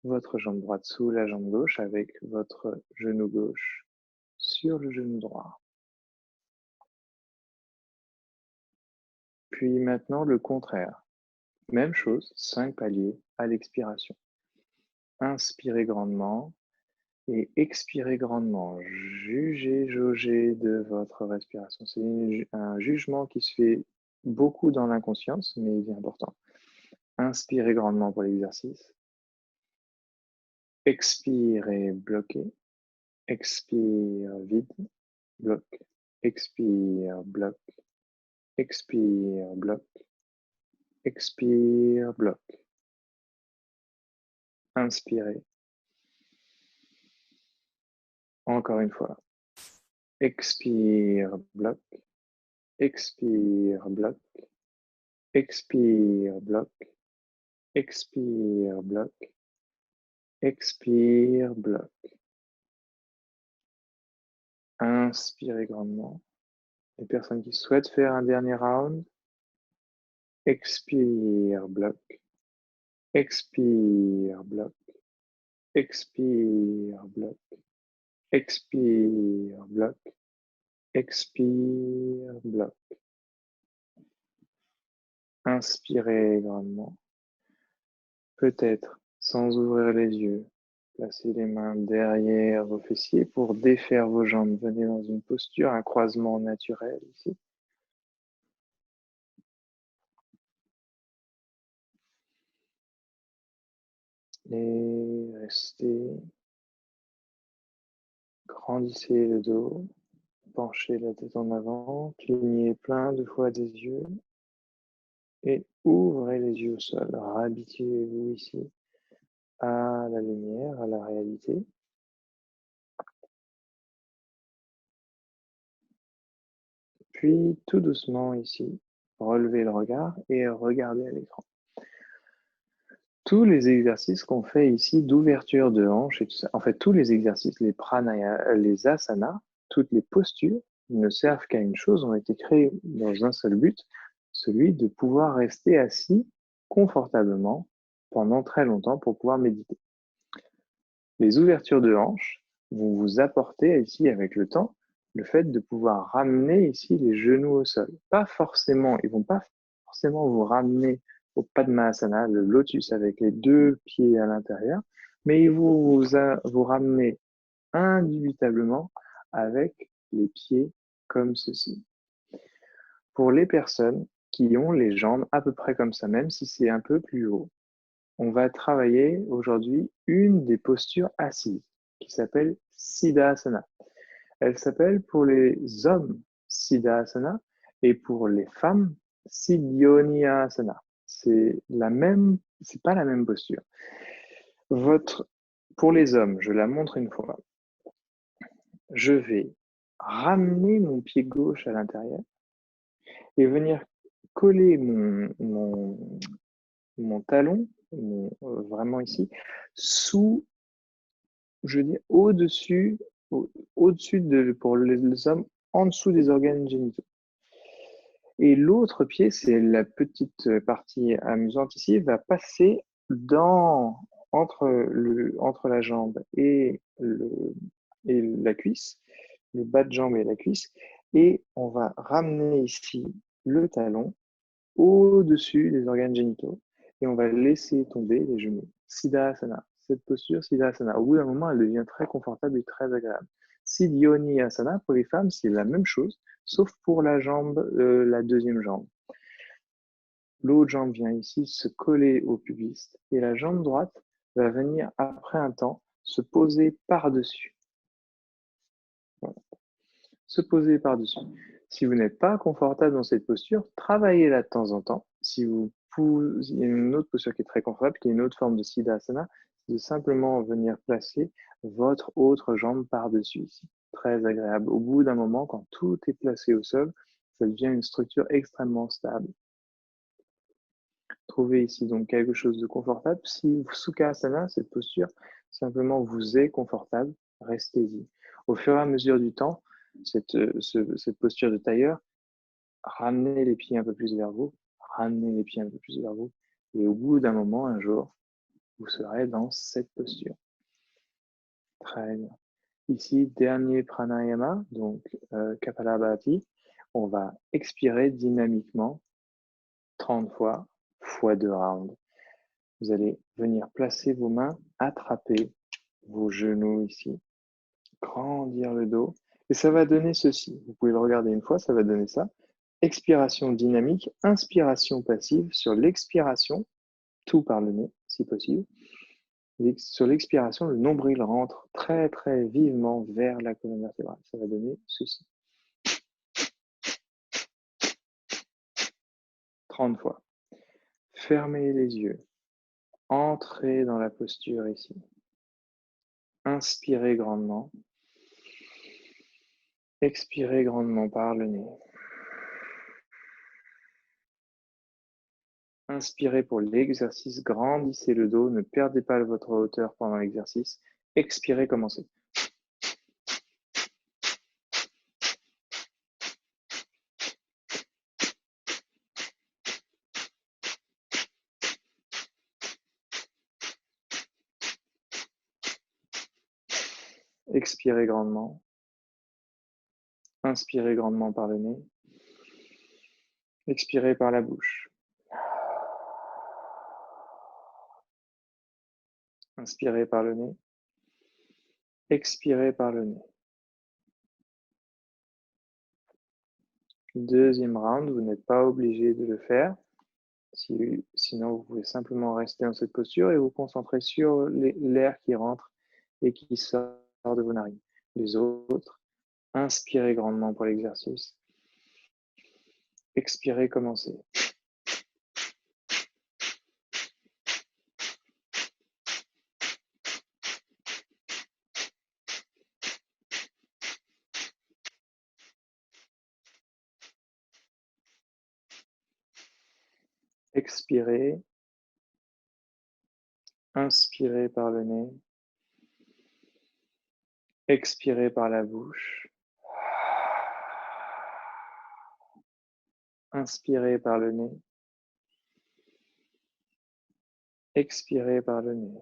votre jambe droite sous la jambe gauche avec votre genou gauche sur le genou droit. Puis maintenant le contraire. Même chose, 5 paliers à l'expiration. Inspirez grandement et expirez grandement. Jugez, jaugez de votre respiration. C'est un jugement qui se fait beaucoup dans l'inconscience, mais il est important. Inspirez grandement pour l'exercice. Expirez, bloquez. Expire, vide, bloque. Expire, bloque. Expire, bloque. Expire, bloque. Inspirez. Encore une fois. Expire, bloque. Expire, bloque. Expire, bloque. Expire, bloque. Expire, bloque. Inspirez grandement. Les personnes qui souhaitent faire un dernier round, expire, bloque. Expire, bloque. Expire, bloque. Expire, bloque. Expire, bloque. Inspirez grandement. Peut-être sans ouvrir les yeux. Placez les mains derrière vos fessiers pour défaire vos jambes. Venez dans une posture, un croisement naturel ici. Et restez. Grandissez le dos. Penchez la tête en avant. Clignez plein de fois des yeux. Et ouvrez les yeux au sol. Réhabituez-vous ici à la lumière, à la réalité. Puis, tout doucement ici, relevez le regard et regardez à l'écran. Tous les exercices qu'on fait ici d'ouverture de hanche et tout ça, en fait, tous les exercices, les pranayas, les asanas, toutes les postures ne servent qu'à une chose, ont été créés dans un seul but, celui de pouvoir rester assis confortablement pendant très longtemps pour pouvoir méditer. Les ouvertures de hanches vont vous apporter ici avec le temps le fait de pouvoir ramener ici les genoux au sol. Pas forcément, ils vont pas forcément vous ramener au Padmasana, le lotus avec les deux pieds à l'intérieur, mais ils vont vous ramener indubitablement avec les pieds comme ceci. Pour les personnes qui ont les jambes à peu près comme ça, même si c'est un peu plus haut, on va travailler aujourd'hui une des postures assises qui s'appelle Siddhasana. Elle s'appelle pour les hommes Siddhasana et pour les femmes Siddhyoniyasana. C'est pas la même posture. Pour les hommes, je la montre une fois. Je vais ramener mon pied gauche à l'intérieur et venir coller mon talon, vraiment ici, au-dessus, pour les hommes, en dessous des organes génitaux. Et l'autre pied, c'est la petite partie amusante ici, va passer entre la jambe et la cuisse, le bas de jambe et la cuisse, et on va ramener ici le talon au-dessus des organes génitaux et on va laisser tomber les genoux. Siddhasana. Cette posture, Siddhasana, au bout d'un moment, elle devient très confortable et très agréable. Siddhyoniyasana, pour les femmes, c'est la même chose, sauf pour la deuxième jambe. L'autre jambe vient ici se coller au pubis et la jambe droite va venir, après un temps, se poser par-dessus. Voilà. Se poser par-dessus. Si vous n'êtes pas confortable dans cette posture, travaillez-la de temps en temps. Si vous il y a une autre posture qui est très confortable, qui est une autre forme de Siddhasana, c'est de simplement venir placer votre autre jambe par-dessus ici. Très agréable. Au bout d'un moment, quand tout est placé au sol, ça devient une structure extrêmement stable. Trouvez ici donc quelque chose de confortable. Si Sukhasana, cette posture, simplement vous est confortable, restez-y. Au fur et à mesure du temps, cette posture de tailleur, ramenez les pieds un peu plus vers vous, ramenez les pieds un peu plus vers vous, et au bout d'un moment, un jour, vous serez dans cette posture. Très bien. Ici, dernier pranayama, donc Kapalabhati. On va expirer dynamiquement 30 fois, fois 2 rounds. Vous allez venir placer vos mains, attraper vos genoux ici, grandir le dos, et ça va donner ceci. Vous pouvez le regarder une fois, ça va donner ça. Expiration dynamique, inspiration passive. Sur l'expiration, tout par le nez, si possible. Sur l'expiration, le nombril rentre très très vivement vers la colonne vertébrale. Ça va donner ceci. 30 fois. Fermez les yeux. Entrez dans la posture ici. Inspirez grandement. Expirez grandement par le nez. Inspirez pour l'exercice, grandissez le dos, ne perdez pas votre hauteur pendant l'exercice. Expirez, commencez. Expirez grandement. Inspirez grandement par le nez. Expirez par la bouche. Inspirez par le nez. Expirez par le nez. Deuxième round, vous n'êtes pas obligé de le faire. Sinon, vous pouvez simplement rester dans cette posture et vous concentrer sur l'air qui rentre et qui sort de vos narines. Les autres, inspirez grandement pour l'exercice. Expirez, commencez. Expirez. Inspirez par le nez. Expirez par la bouche. Inspirez par le nez. Expirez par le nez.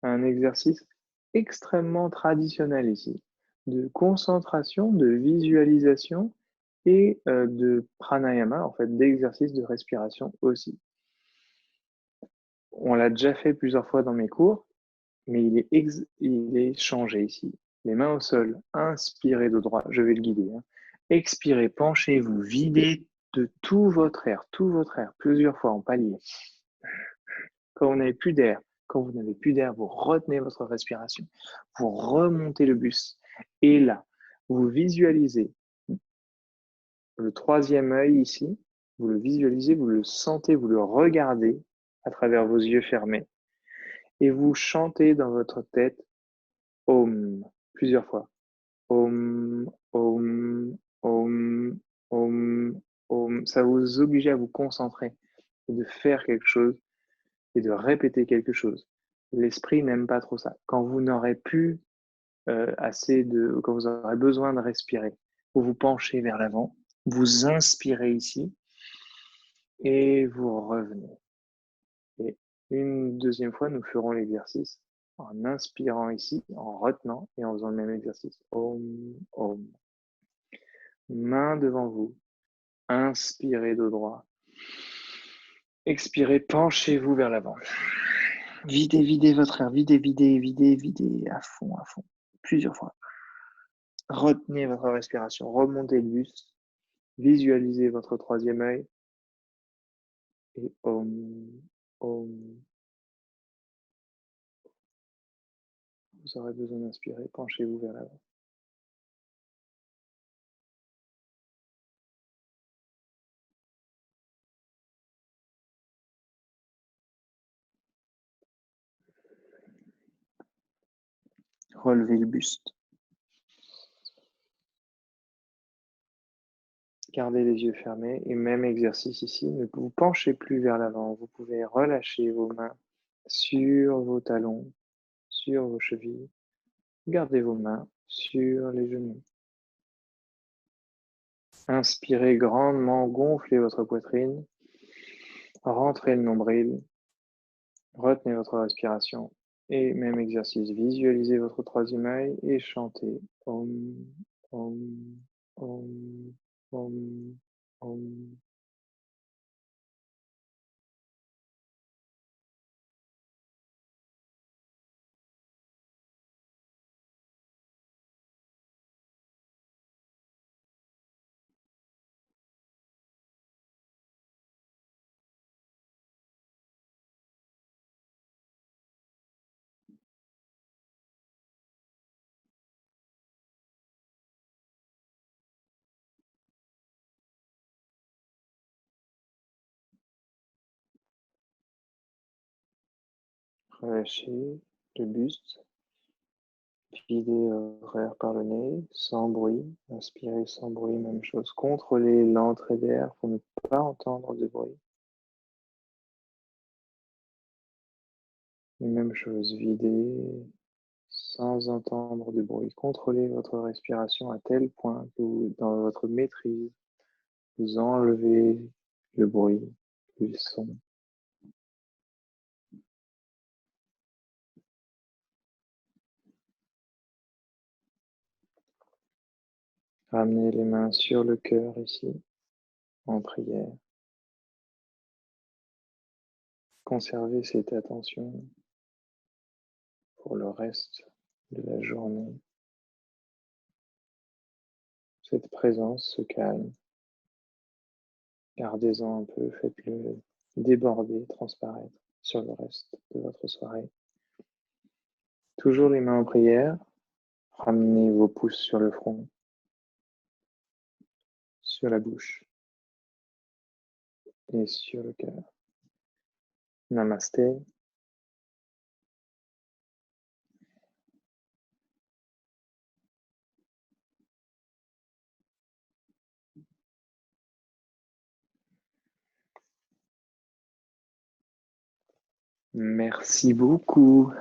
Un exercice extrêmement traditionnel ici, de concentration, de visualisation et de pranayama, en fait, d'exercice de respiration aussi. On l'a déjà fait plusieurs fois dans mes cours, mais il est changé ici. Les mains au sol, inspirez de droit, je vais le guider. Expirez, penchez-vous, videz de tout votre air, plusieurs fois en palier. Quand vous n'avez plus d'air, vous retenez votre respiration, vous remontez le buste. Et là, vous visualisez le troisième œil ici, vous le visualisez, vous le sentez, vous le regardez à travers vos yeux fermés. Et vous chantez dans votre tête Om plusieurs fois. Om, Om, Om, Om, Om. Ça vous oblige à vous concentrer et de faire quelque chose et de répéter quelque chose. L'esprit n'aime pas trop ça. Quand vous n'aurez plus quand vous aurez besoin de respirer, vous vous penchez vers l'avant, vous inspirez ici et vous revenez. Et une deuxième fois, nous ferons l'exercice en inspirant ici, en retenant et en faisant le même exercice. Om, Om. Main devant vous. Inspirez dos droit. Expirez, penchez-vous vers l'avant. Videz votre air. Videz à fond. Plusieurs fois. Retenez votre respiration. Remontez le buste. Visualisez votre troisième œil. Et Om, Om. vous aurez besoin d'inspirer, penchez-vous vers l'avant. Relevez le buste. Gardez les yeux fermés et même exercice ici, ne vous penchez plus vers l'avant. Vous pouvez relâcher vos mains sur vos talons, sur vos chevilles. Gardez vos mains sur les genoux. Inspirez grandement, gonflez votre poitrine, rentrez le nombril, retenez votre respiration et même exercice, visualisez votre troisième œil et chantez Om, Om, Om, Om, Om. Relâchez le buste, videz votre air par le nez, sans bruit, inspirez sans bruit, même chose. Contrôlez l'entrée d'air pour ne pas entendre de bruit. Et même chose, videz sans entendre de bruit. Contrôlez votre respiration à tel point que vous, dans votre maîtrise, vous enlevez le bruit, le son. Ramenez les mains sur le cœur ici, en prière. Conservez cette attention pour le reste de la journée. Cette présence, ce calme, gardez-en un peu, faites-le déborder, transparaître sur le reste de votre soirée. Toujours les mains en prière, ramenez vos pouces sur le front, sur la bouche et sur le cœur. Namasté. Merci beaucoup.